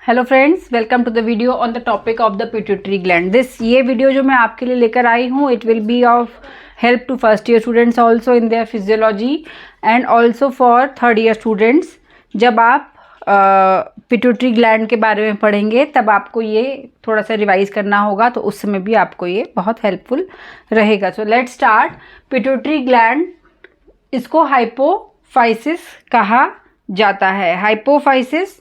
Hello friends, welcome to the video on the topic of the pituitary gland. ये video जो मैं आपके लिए लेकर आई हूँ, it will be of help to first year students also in their physiology and also for third year students. जब आप पिट्यूटरी ग्लैंड के बारे में पढ़ेंगे तब आपको ये थोड़ा सा रिवाइज करना होगा, तो उस समय भी आपको ये बहुत हेल्पफुल रहेगा। So let's start. Pituitary gland, इसको हाइपोफाइसिस कहा जाता है। हाइपोफाइसिस,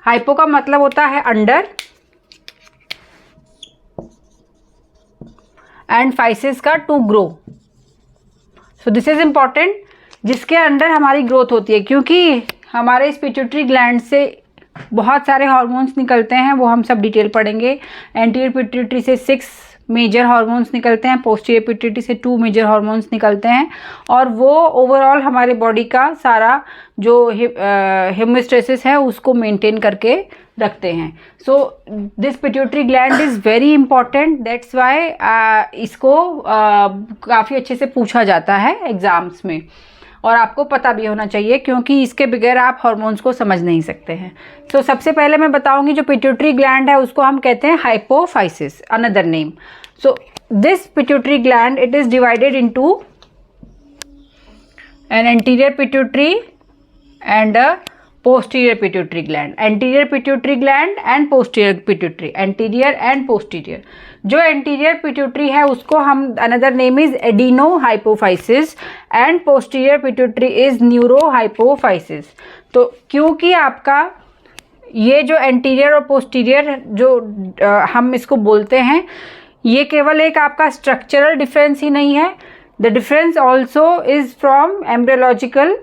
हाइपो का मतलब होता है अंडर एंड फाइसिस का to grow. So this is important, जिसके अंडर हमारी ग्रोथ होती है, क्योंकि हमारे इस पिट्यूटरी ग्लैंड से बहुत सारे हार्मोन्स निकलते हैं, वो हम सब डिटेल पढ़ेंगे। एंटीरियर पिट्यूटरी से 6 मेजर हार्मोन्स निकलते हैं, पोस्टीरियर पिट्यूटरी से 2 मेजर हार्मोन्स निकलते हैं, और वो ओवरऑल हमारे बॉडी का सारा जो होम्योस्टेसिस है उसको मेंटेन करके रखते हैं। So this pituitary gland is very important, that's why इसको काफ़ी अच्छे से पूछा जाता है एग्ज़ाम्स में, और आपको पता भी होना चाहिए, क्योंकि इसके बगैर आप हार्मोन्स को समझ नहीं सकते हैं। तो सबसे पहले मैं बताऊंगी जो पिट्यूटरी ग्लैंड है उसको हम कहते हैं hypophysis, another name. So this pituitary gland, it is divided into an anterior pituitary and a posterior pituitary gland, anterior pituitary gland and posterior pituitary, anterior and posterior। जो anterior pituitary है उसको हम another name is adenohypophysis and posterior pituitary is neurohypophysis। तो क्योंकि आपका ये जो anterior और posterior जो हम इसको बोलते हैं, ये केवल एक आपका structural difference ही नहीं है, the difference also is from embryological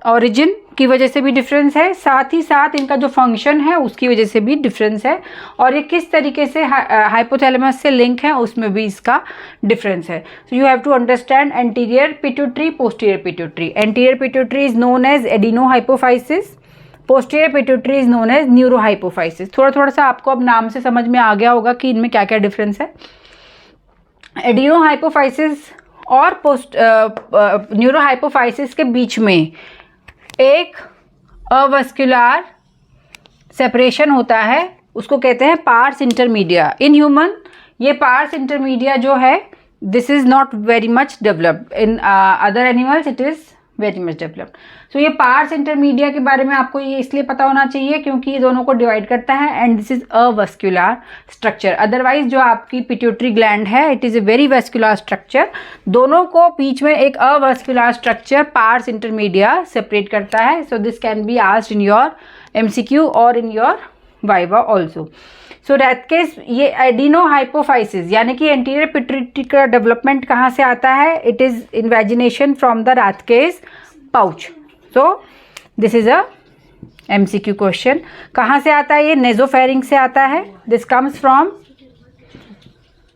origin की वजह से भी डिफरेंस है, साथ ही साथ इनका जो फंक्शन है उसकी वजह से भी डिफरेंस है, और ये किस तरीके से हाइपोथैलेमस से लिंक है उसमें भी इसका डिफरेंस है। So you have to understand anterior pituitary, posterior pituitary. Anterior pituitary is known as adenohypophysis, posterior pituitary is known as neurohypophysis. थोड़ा थोड़ा सा आपको अब नाम से समझ में आ गया होगा कि इनमें क्या क्या डिफरेंस है। एडिनोहाइपोफाइसिस और न्यूरोहाइपोफाइसिस के बीच में एक अवस्कुलर सेपरेशन होता है, उसको कहते हैं पार्स इंटरमीडिया। इन ह्यूमन ये पार्स इंटरमीडिया जो है, this is not very much developed, in other animals it is very much developed. So ये पार्स इंटरमीडिया के बारे में आपको ये इसलिए पता होना चाहिए क्योंकि ये दोनों को डिवाइड करता है, and this is avascular structure. Otherwise जो आपकी पिट्यूटरी ग्लैंड है, it is a very vascular structure. दोनों को बीच में एक avascular structure pars intermedia separate करता है। So this can be asked in your MCQ और in your viva also. So Rathke's, ये एडिनोहाइपोफाइसिस यानी कि एंटीरियर पिट्यूटरी का डेवलपमेंट कहाँ से आता है? It is invagination from the Rathke's pouch. So this is a MCQ question. कहाँ से आता है ये? नेजोफेरिंग से आता है, दिस कम्स फ्रॉम,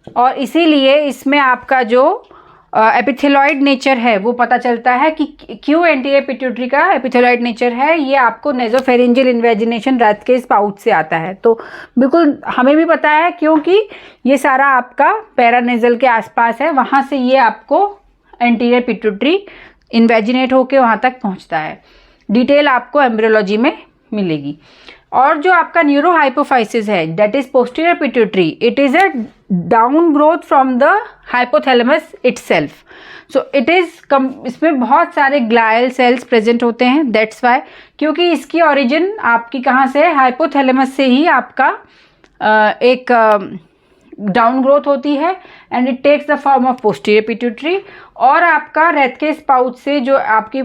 और इसीलिए इसमें आपका जो एपिथेलॉइड नेचर है वो पता चलता है कि क्यों एंटीरियर पिट्यूटरी का एपिथेलॉइड नेचर है। ये आपको नेजोफेरिंजियल इन्वेजिनेशन रैथकेस पाउच से आता है। तो बिल्कुल हमें भी पता है, क्योंकि ये सारा आपका पैरानेजल के आसपास है, वहाँ से ये आपको एंटीरियर पिट्यूटरी इन्वेजिनेट होके वहाँ तक पहुँचता है। डिटेल आपको एम्ब्रियोलॉजी में मिलेगी। और जो आपका न्यूरोहाइपोफाइसिस है, that is posterior pituitary, it is a down growth from the hypothalamus itself. So it is इसमें बहुत सारे ग्लायल सेल्स प्रेजेंट होते हैं, दैट्स वाई, क्योंकि इसकी ओरिजिन आपकी कहाँ से है? हाइपोथैलेमस से ही आपका एक डाउन ग्रोथ होती है, and it takes the form of posterior pituitary. और आपका रैथकेस पाउच से जो आपकी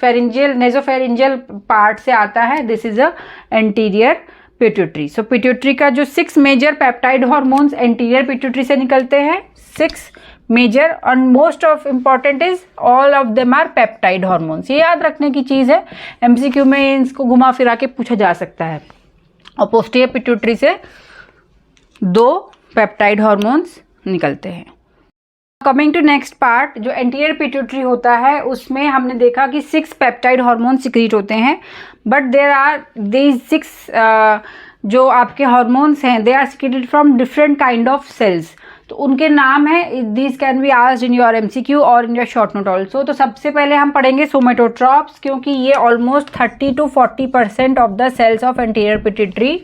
फेरिंजियल नेजोफेरिंजियल पार्ट से आता है, this is a anterior pituitary. So pituitary का जो 6 major peptide hormones anterior pituitary से निकलते हैं, 6 major, and most of important is all of them are peptide hormones. ये याद रखने की चीज़ है, MCQ में इसको घुमा फिरा के पूछा जा सकता है। और पोस्टीरियर पिट्यूटरी से 2 पेप्टाइड हार्मोन्स निकलते हैं। कमिंग टू नेक्स्ट पार्ट, जो एंटीरियर पिट्यूटरी होता है उसमें हमने देखा कि 6 पेप्टाइड हार्मोन सिक्रीट होते हैं, बट देयर आर दीज 6 जो आपके हार्मोन्स हैं, they are secreted from different kind of cells. तो उनके नाम है, this can be asked in your MCQ और in your short note also. तो सबसे पहले हम पढ़ेंगे सोमेटोट्रॉप्स, क्योंकि ये almost 30 to 40% of the cells of anterior pituitary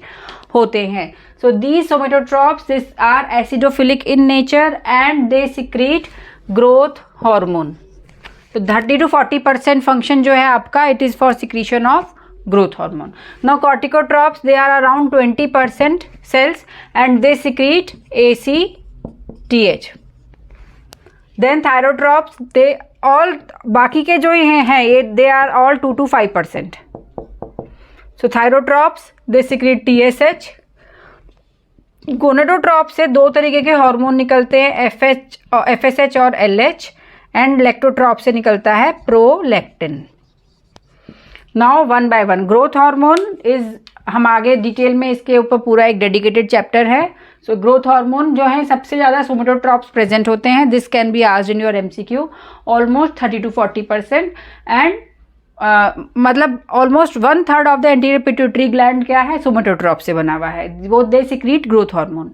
होते हैं। So these somatotrophs this are acidophilic in nature and they secrete growth hormone. तो 30 to 40% फंक्शन जो है आपका, it is for secretion of growth hormone. Now corticotrophs, they are around 20% cells and they secrete ACTH. Then thyrotrophs, they all, बाकी के जो हैं ये they are all 2 to 5%. So thyrotrophs, they secrete TSH. गोनेडोट्रॉप्स से दो तरीके के हार्मोन निकलते हैं, FSH और LH, एंड लेक्टोट्रॉप से निकलता है prolactin. Now one by one, growth hormone is, हम आगे डिटेल में इसके ऊपर पूरा एक डेडिकेटेड चैप्टर है। सो ग्रोथ हार्मोन जो है सबसे ज़्यादा सोमेटोट्रॉप्स प्रेजेंट होते हैं। This can be asked in your MCQ, almost 30 to 40%, and मतलब almost 1/3 of the anterior pituitary gland क्या है, सोमेटोट्रॉप से बना हुआ है, वो they secrete growth hormone.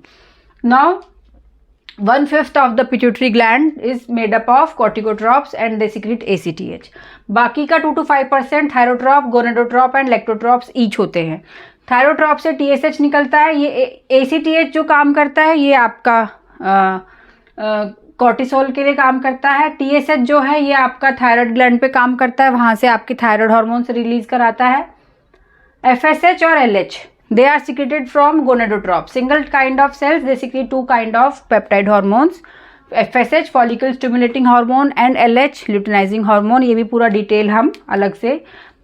Now 1/5 of the pituitary gland is made up of corticotrophs and they secrete ACTH. बाकी का 2 to 5% थायरोट्रॉप, गोनेडोट्रॉप एंड लेक्टोट्रॉप्स ईच होते हैं। थायरोट्रॉप से TSH निकलता है, ये ACTH जो काम करता है ये आपका कॉर्टिसोल के लिए काम करता है। TSH जो है ये आपका थायराइड ग्लैंड पे काम करता है, वहाँ से आपके थायराइड हार्मोन से रिलीज कराता है। FSH और LH, they are secreted from gonadotroph. Single kind of cells, they secrete 2 kind of peptide hormones. FSH follicle stimulating hormone and LH luteinizing hormone. ये भी पूरा डिटेल हम अलग से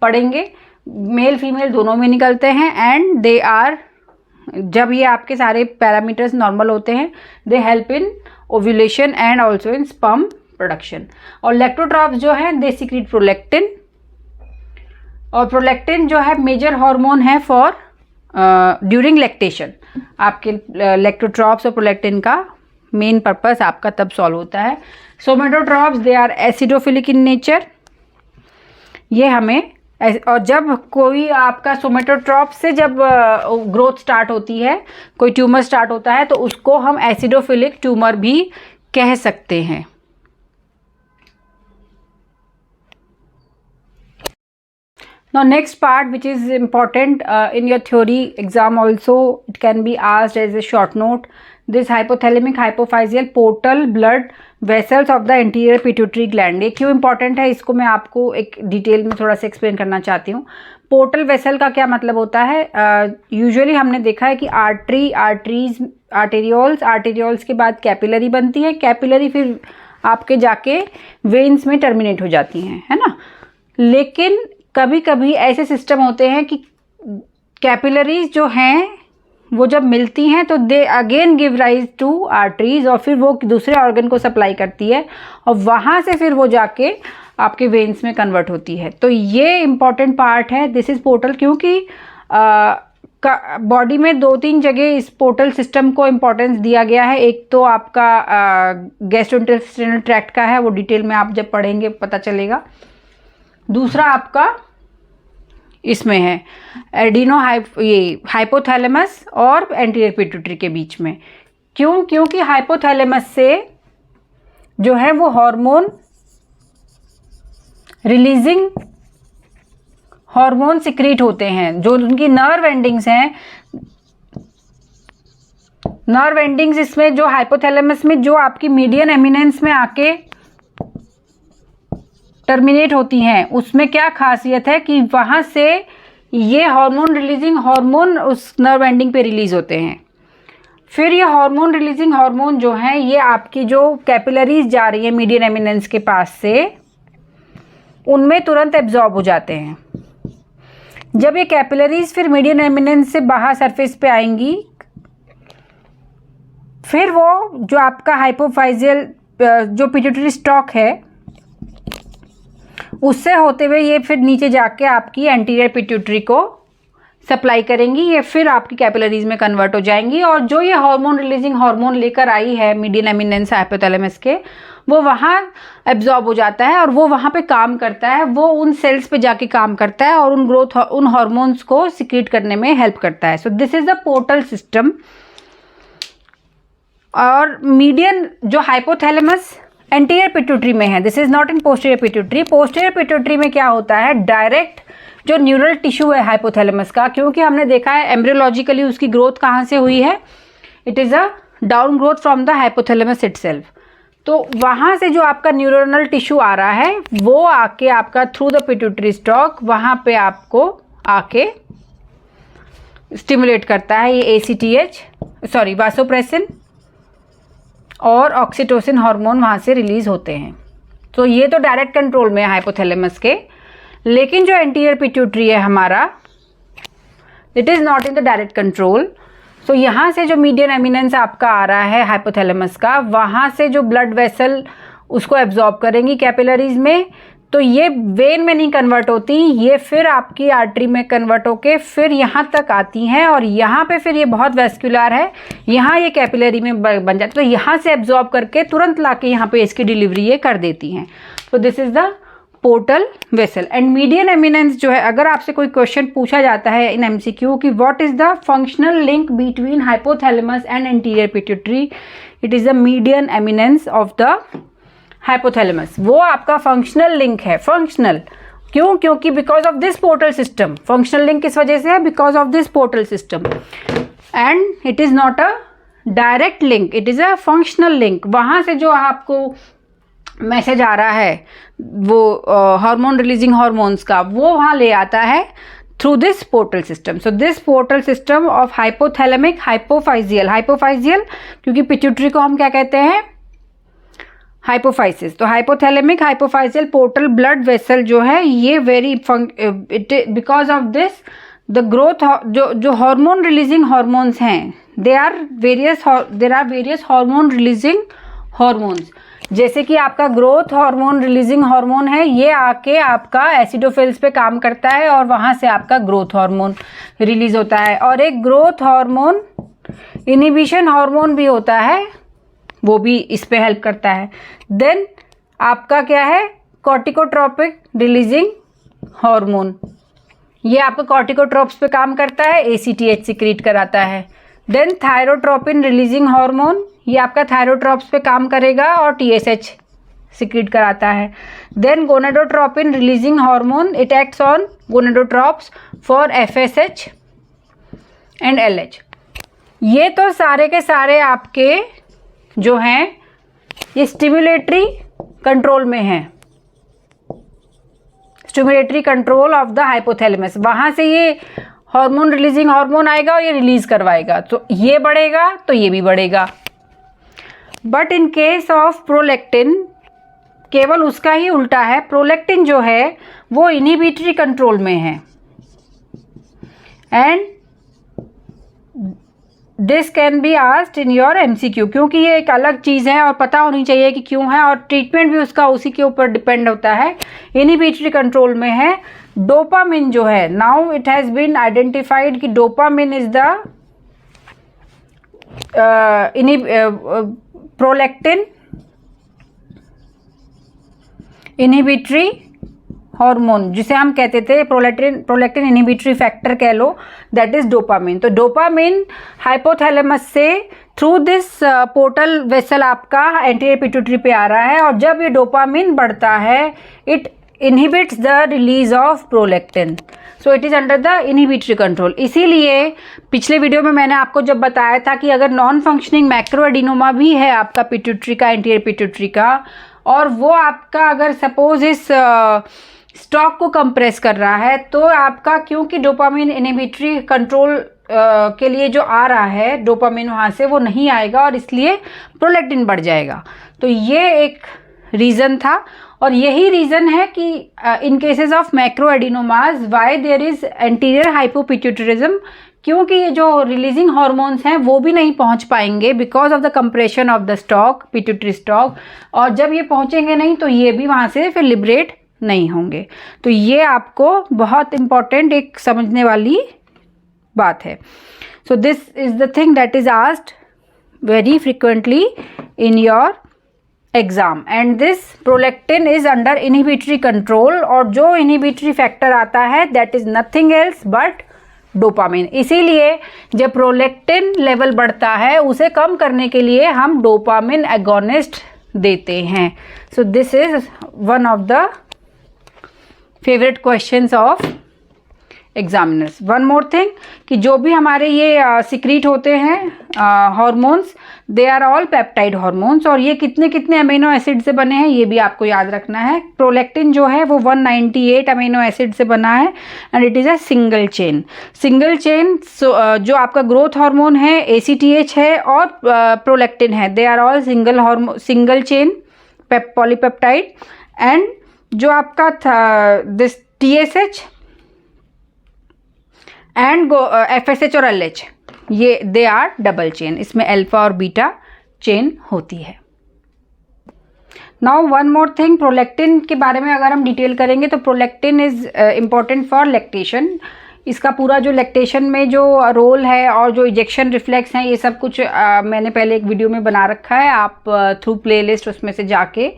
पढ़ेंगे। मेल फीमेल दोनों में निकलते हैं एंड दे आर, जब ये आपके सारे पैरामीटर्स नॉर्मल होते हैं, they help in ovulation and also in sperm production. और लेक्टोट्रॉप्स जो है दे सिक्रीट प्रोलैक्टिन, और प्रोलैक्टिन जो है मेजर हार्मोन है फॉर ड्यूरिंग लैक्टेशन। आपके लेक्टोट्रॉप्स और प्रोलैक्टिन का मेन पर्पस आपका तब सॉल्व होता है। Somatotrophs they are acidophilic in nature, ये हमें, और जब कोई आपका सोमेटोट्रॉप से जब ग्रोथ स्टार्ट होती है, कोई ट्यूमर स्टार्ट होता है, तो उसको हम एसिडोफिलिक ट्यूमर भी कह सकते हैं। Now next part which is important in your theory exam also, it can be asked as a short note. This hypothalamic hypophyseal portal blood vessels of the anterior pituitary gland, ये क्यों important है, इसको मैं आपको एक detail में थोड़ा सा एक्सप्लेन करना चाहती हूँ। पोर्टल वेसल का क्या मतलब होता है, यूजुअली हमने देखा है कि आर्टेरियोल्स के बाद कैपिलरी बनती है, कैपिलरी फिर आपके जाके वेन्स में टर्मिनेट हो जाती हैं, है ना। लेकिन कभी कभी ऐसे सिस्टम होते हैं कि कैपिलरीज जो हैं वो जब मिलती हैं तो they again give rise to arteries, और फिर वो दूसरे ऑर्गन को सप्लाई करती है और वहाँ से फिर वो जाके आपके वेन्स में कन्वर्ट होती है। तो ये इम्पॉर्टेंट पार्ट है, दिस इज़ पोर्टल, क्योंकि बॉडी में 2-3 जगह इस पोर्टल सिस्टम को इम्पोर्टेंस दिया गया है। एक तो आपका गैस्ट्रोइंटेस्टाइनल ट्रैक्ट का है, वो डिटेल में आप जब पढ़ेंगे पता चलेगा। दूसरा आपका इसमें है ये हाइपोथैलेमस और एंटीरियर पिट्यूटरी के बीच में। क्यों? क्योंकि हाइपोथैलेमस से जो है वो हार्मोन रिलीजिंग हार्मोन सिक्रीट होते हैं, जो उनकी नर्व एंडिंग्स हैं। नर्व एंडिंग्स इसमें जो हाइपोथैलेमस में जो आपकी मीडियन एमिनेंस में आके टर्मिनेट होती हैं, उसमें क्या खासियत है कि वहाँ से ये हार्मोन रिलीजिंग हार्मोन उस नर्व एंडिंग पे रिलीज होते हैं। फिर ये हार्मोन रिलीजिंग हार्मोन जो हैं ये आपकी जो कैपिलरीज जा रही है मीडियन एमिनेंस के पास से, उनमें तुरंत एब्जॉर्ब हो जाते हैं। जब ये कैपिलरीज फिर मीडियन एमिनेंस से बाहर सरफेस पे आएंगी, फिर वो जो आपका हाइपोफाइजियल जो पिट्यूटरी स्टॉक है उससे होते हुए ये फिर नीचे जाके आपकी एंटीरियर पिट्यूटरी को सप्लाई करेंगी, ये फिर आपकी कैपिलरीज में कन्वर्ट हो जाएंगी। और जो ये हार्मोन रिलीजिंग हार्मोन लेकर आई है मीडियन एमिनेंस हाइपोथैलेमस के, वो वहाँ एब्जॉर्ब हो जाता है और वो वहाँ पे काम करता है, वो उन सेल्स पे जाके काम करता है और उन हार्मोन्स को सिक्रीट करने में हेल्प करता है। So this is the portal system और मीडियन जो हाइपोथैलेमस एंटीरियर पिट्यूटरी में है, this is not in posterior pituitary. Posterior pituitary में क्या होता है, डायरेक्ट जो न्यूरल टिश्यू है हाइपोथैलेमस का, क्योंकि हमने देखा है एम्ब्रियोलॉजिकली उसकी ग्रोथ कहाँ से हुई है, it is a down growth from the hypothalamus itself. तो वहाँ से जो आपका न्यूरोनल टिश्यू आ रहा है वो आके आपका थ्रू द पिट्यूटरी स्टॉक वहाँ पे आपको आके स्टिमुलेट करता है ये ACTH वासोप्रेसिन और ऑक्सीटोसिन हार्मोन वहाँ से रिलीज होते हैं। तो ये तो डायरेक्ट कंट्रोल में है हाइपोथैलेमस के, लेकिन जो एंटीरियर पिट्यूटरी है हमारा, it is not in the direct control. तो यहाँ से जो मीडियन एमिनेंस आपका आ रहा है हाइपोथैलेमस का, वहाँ से जो ब्लड वेसल उसको एब्जॉर्ब करेंगी कैपिलरीज में, तो ये वेन में नहीं कन्वर्ट होती, ये फिर आपकी आर्टरी में कन्वर्ट होके फिर यहाँ तक आती हैं और यहाँ पे फिर ये बहुत वेस्कुलर है, यहाँ ये कैपिलरी में बन जाती है, तो यहाँ से एब्जॉर्ब करके तुरंत लाके यहाँ पे इसकी डिलीवरी ये कर देती हैं। तो this is the portal vessel. And median eminence जो है, अगर आपसे कोई क्वेश्चन पूछा जाता है इन MCQ कि what is the functional link between hypothalamus and anterior pituitary, it is the median eminence of the hypothalamus. वो आपका फंक्शनल लिंक है। फंक्शनल क्यों? क्योंकि because of this portal system. Functional link किस वजह से है? Because of this portal system. And it is not a direct link, it is a functional link. वहाँ से जो आपको मैसेज आ रहा है वो हार्मोन रिलीजिंग हार्मोन्स का, वो वहाँ ले आता है through this portal system. So this portal system of hypothalamic hypophyseal, hypophyseal क्योंकि पिट्यूटरी को हम क्या कहते हैं? हाइपोफाइसिस। तो hypothalamic hypophyseal portal blood vessel जो है ये very because of this the growth, जो हार्मोन रिलीजिंग हार्मोन्स हैं, there are various hormone releasing hormones. जैसे कि आपका ग्रोथ हार्मोन रिलीजिंग हार्मोन है, ये आके आपका एसिडोफिल्स पे काम करता है और वहाँ से आपका ग्रोथ हार्मोन रिलीज होता है। और एक ग्रोथ हार्मोन इनिबिशन हार्मोन भी होता है, वो भी इस पे हेल्प करता है। देन आपका क्या है? कॉर्टिकोट्रोपिक रिलीजिंग हार्मोन, ये आपका कॉर्टिकोट्रोप्स पे काम करता है, ACTH सिक्रीट कराता है। देन थायरोट्रोपिन रिलीजिंग हार्मोन, ये आपका थायरोट्रोप्स पे काम करेगा और TSH सिक्रीट कराता है। Then gonadotropin releasing hormone, it acts on gonadotrophs for FSH and LH। ये तो सारे के सारे आपके जो हैं ये स्टिमुलेटरी कंट्रोल में हैं, stimulatory control of the hypothalamus. वहाँ से ये हार्मोन रिलीजिंग हार्मोन आएगा और ये रिलीज करवाएगा, तो ये बढ़ेगा तो ये भी बढ़ेगा। But in case of prolactin केवल उसका ही उल्टा है। प्रोलैक्टिन जो है वो इनहिबिटरी कंट्रोल में है। And this can be asked in your MCQ, क्योंकि ये एक अलग चीज़ है और पता होनी चाहिए कि क्यों है, और ट्रीटमेंट भी उसका उसी के ऊपर डिपेंड होता है। इनहिबिटरी कंट्रोल में है। डोपामिन जो है, now it has been identified कि dopamine is the prolactin inhibitory hormone, जिसे हम कहते थे प्रोलैक्टिन इनहिबिटरी फैक्टर कह लो, दैट इज डोपामिन। तो डोपामिन हाइपोथैलेमस से थ्रू दिस पोर्टल वेसल आपका एंटीरियर पिट्यूटरी पे आ रहा है, और जब ये डोपामिन बढ़ता है it inhibits the release of prolactin, so it is under the inhibitory control। इसीलिए पिछले वीडियो में मैंने आपको जब बताया था कि अगर नॉन फंक्शनिंग मैक्रोएडिनोमा भी है आपका पिट्यूटरी का, एंटीरियर पिट्यूटरी का, और वो आपका अगर सपोज इस स्टॉक को कंप्रेस कर रहा है, तो आपका क्योंकि डोपामिन इनहिबिटरी कंट्रोल के लिए जो आ रहा है डोपामिन वहाँ से वो नहीं आएगा और इसलिए प्रोलैक्टिन बढ़ जाएगा। तो ये एक रीज़न था, और यही रीज़न है कि in cases of macroadenomas why there is anterior hypopituitarism, क्योंकि ये जो रिलीजिंग हार्मोन्स हैं वो भी नहीं पहुंच पाएंगे because of the compression of the stock, pituitary stock, और जब ये पहुंचेंगे नहीं तो ये भी वहाँ से फिर लिबरेट नहीं होंगे। तो ये आपको बहुत इंपॉर्टेंट एक समझने वाली बात है। So this is the thing that is asked very frequently in your exam, and this prolactin is under inhibitory control, और जो इनहिबिटरी फैक्टर आता है that is nothing else but dopamine. इसीलिए जब प्रोलैक्टिन लेवल बढ़ता है उसे कम करने के लिए हम डोपामिन एगोनिस्ट देते हैं। So this is one of the favourite questions of examiners. One more thing कि जो भी हमारे ये सिक्रीट होते हैं hormones, they are all peptide hormones, और ये कितने कितने अमीनो एसिड से बने हैं ये भी आपको याद रखना है। प्रोलैक्टिन जो है वो 198 अमीनो एसिड से बना है and it is a single chain. Single chain जो आपका ग्रोथ हार्मोन है ACTH है और प्रोलैक्टिन है, they are all single chain polypeptide. And जो आपका दिस TSH एंड FSH और LH ये दे आर डबल चेन, इसमें अल्फा और बीटा चेन होती है। Now one more thing, prolactin के बारे में अगर हम डिटेल करेंगे तो prolactin is important for lactation. इसका पूरा जो लैक्टेशन में जो रोल है और जो इजेक्शन रिफ्लेक्स हैं ये सब कुछ मैंने पहले एक वीडियो में बना रखा है, आप थ्रू प्लेलिस्ट उसमें से जाके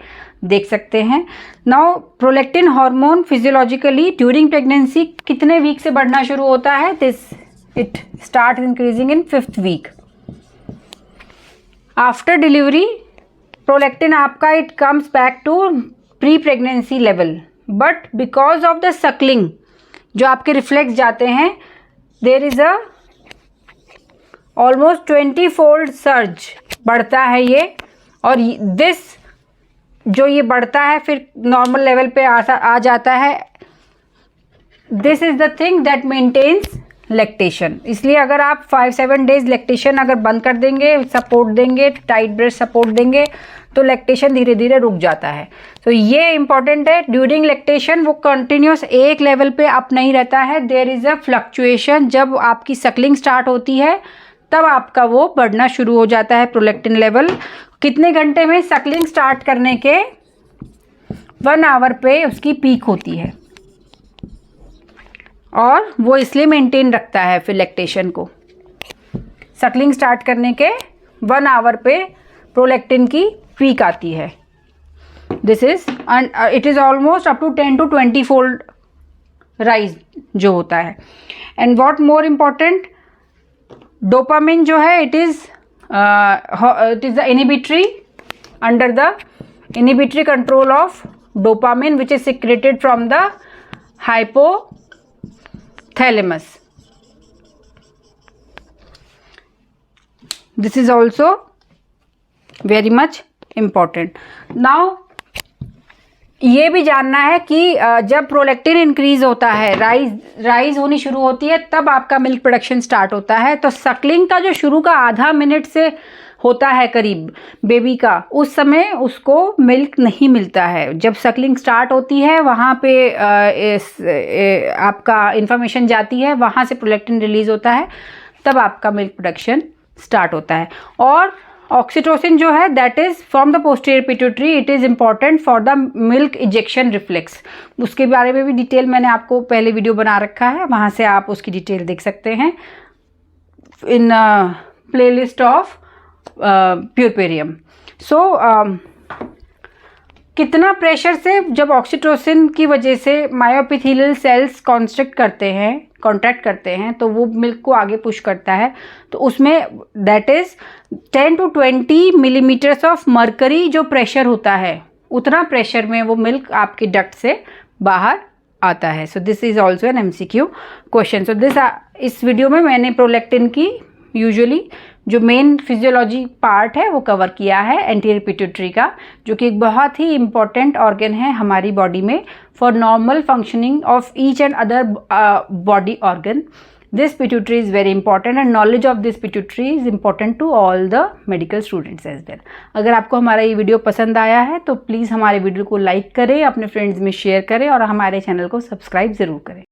देख सकते हैं। Now prolactin hormone physiologically during pregnancy कितने वीक से बढ़ना शुरू होता है? This it start increasing in 5th week. After delivery prolactin आपका it comes back to pre pregnancy level, but because of the suckling जो आपके रिफ्लेक्स जाते हैं there is a almost 20-fold surge बढ़ता है ये, और दिस जो ये बढ़ता है फिर नॉर्मल लेवल पे आ जाता है। This is the thing that maintains lactation. इसलिए अगर आप 5-7 डेज लैक्टेशन अगर बंद कर देंगे, सपोर्ट देंगे, टाइट ब्रेस्ट सपोर्ट देंगे, तो लैक्टेशन धीरे धीरे रुक जाता है। तो ये इंपॉर्टेंट है। ड्यूरिंग लैक्टेशन वो कंटिन्यूस एक लेवल पे अप नहीं रहता है, देयर इज़ अ फ्लक्चुएशन। जब आपकी सकलिंग स्टार्ट होती है तब आपका वो बढ़ना शुरू हो जाता है प्रोलैक्टिन लेवल। कितने घंटे में? सकलिंग स्टार्ट करने के 1 आवर पे उसकी पीक होती है, और वो इसलिए मेंटेन रखता है फिर लैक्टेशन को। सकलिंग स्टार्ट करने के 1 आवर पे प्रोलैक्टिन की पीक आती है। This is it is almost up to 10 to 20-fold rise जो होता है। And what more important, dopamine जो है it is the inhibitory under the inhibitory control of dopamine which is secreted from the hypothalamus. This is also very much important. Now ये भी जानना है कि जब प्रोलैक्टिन इंक्रीज होता है, राइज होनी शुरू होती है, तब आपका मिल्क प्रोडक्शन स्टार्ट होता है। तो सकलिंग का जो शुरू का आधा मिनट से होता है करीब बेबी का, उस समय उसको मिल्क नहीं मिलता है। जब सकलिंग स्टार्ट होती है वहाँ पे आपका इंफॉर्मेशन जाती है, वहाँ से प्रोलैक्टिन रिलीज होता है, तब आपका मिल्क प्रोडक्शन स्टार्ट होता है। और ऑक्सीटोसिन जो है that is from the posterior pituitary, it is important for the milk ejection reflex. उसके बारे में भी डिटेल मैंने आपको पहले वीडियो बना रखा है, वहाँ से आप उसकी डिटेल देख सकते हैं इन प्लेलिस्ट ऑफ प्यूरपेरियम। सो कितना प्रेशर से जब ऑक्सीटोसिन की वजह से मायोएपिथेलियल सेल्स कॉन्ट्रैक्ट करते हैं तो वो मिल्क को आगे पुश करता है। तो उसमें that is 10 to 20 millimetres of mercury जो प्रेशर होता है, उतना प्रेशर में वो मिल्क आपके डक्ट से बाहर आता है। So this is also an MCQ question. सो इस वीडियो में मैंने प्रोलैक्टिन की यूजुअली जो मेन फिजियोलॉजी पार्ट है वो कवर किया है, एंटीरियर पिट्यूटरी का, जो कि एक बहुत ही इम्पॉर्टेंट ऑर्गन है हमारी बॉडी में for normal functioning of each and other body organ. This pituitary is very important and knowledge of this pituitary is important to all the medical students as well. अगर आपको हमारा ये video पसंद आया है तो प्लीज़ हमारे वीडियो को लाइक करें, अपने फ्रेंड्स में शेयर करें और हमारे चैनल को सब्सक्राइब ज़रूर करें।